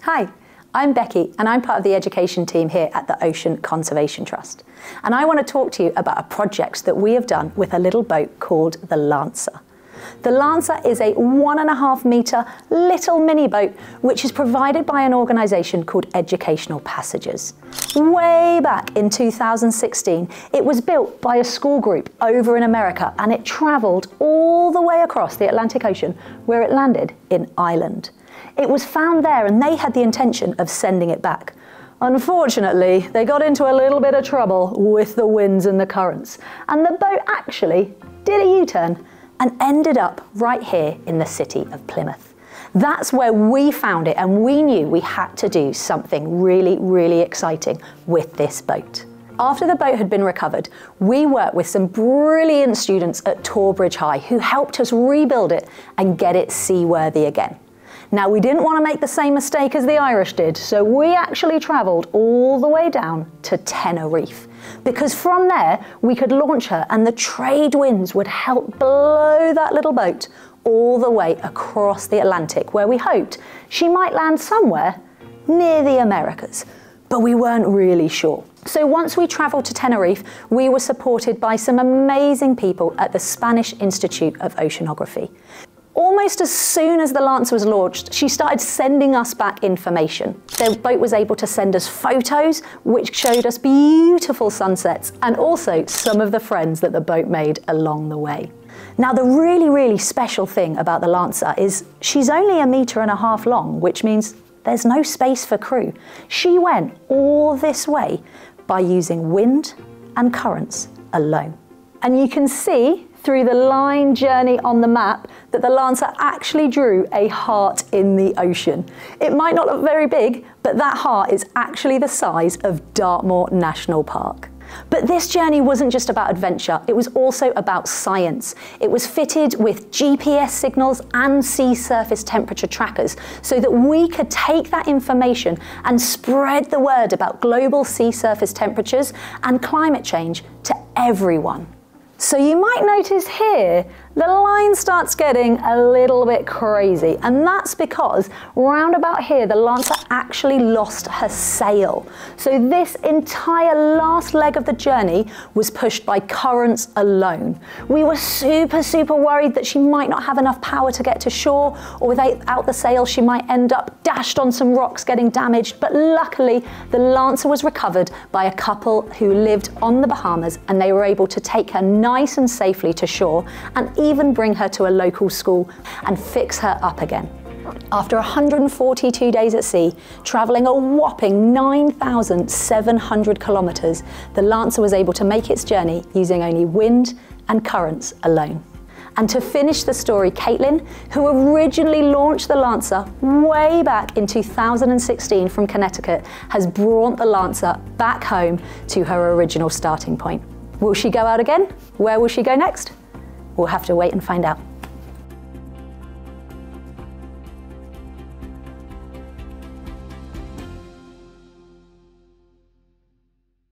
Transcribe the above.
Hi, I'm Becky and I'm part of the education team here at the Ocean Conservation Trust. And I want to talk to you about a project that we have done with a little boat called the Lancer. The Lancer is a 1.5 metre little mini boat which is provided by an organisation called Educational Passages. Way back in 2016, it was built by a school group over in America and it travelled all the way across the Atlantic Ocean where it landed in Ireland. It was found there and they had the intention of sending it back. Unfortunately, they got into a little bit of trouble with the winds and the currents, and the boat actually did a U-turn and ended up right here in the city of Plymouth. That's where we found it, and we knew we had to do something really, really exciting with this boat. After the boat had been recovered, we worked with some brilliant students at Torbridge High who helped us rebuild it and get it seaworthy again. Now, we didn't want to make the same mistake as the Irish did, so we actually travelled all the way down to Tenerife, because from there we could launch her and the trade winds would help blow that little boat all the way across the Atlantic, where we hoped she might land somewhere near the Americas, but we weren't really sure. So once we travelled to Tenerife, we were supported by some amazing people at the Spanish Institute of Oceanography. Almost as soon as the Lancer was launched, she started sending us back information. The boat was able to send us photos, which showed us beautiful sunsets, and also some of the friends that the boat made along the way. Now, the really, really special thing about the Lancer is she's only 1.5 meters long, which means there's no space for crew. She went all this way by using wind and currents alone. And you can see through the line journey on the map that the Lancer actually drew a heart in the ocean. It might not look very big, but that heart is actually the size of Dartmoor National Park. But this journey wasn't just about adventure, it was also about science. It was fitted with GPS signals and sea surface temperature trackers so that we could take that information and spread the word about global sea surface temperatures and climate change to everyone. So you might notice here, the line starts getting a little bit crazy, and that's because round about here, the Lancer actually lost her sail. So this entire last leg of the journey was pushed by currents alone. We were super worried that she might not have enough power to get to shore, or without the sail, she might end up dashed on some rocks getting damaged. But luckily, the Lancer was recovered by a couple who lived on the Bahamas, and they were able to take her nice and safely to shore and even bring her to a local school and fix her up again. After 142 days at sea, travelling a whopping 9,700 kilometres, the Lancer was able to make its journey using only wind and currents alone. And to finish the story, Caitlin, who originally launched the Lancer way back in 2016 from Connecticut, has brought the Lancer back home to her original starting point. Will she go out again? Where will she go next? We'll have to wait and find out.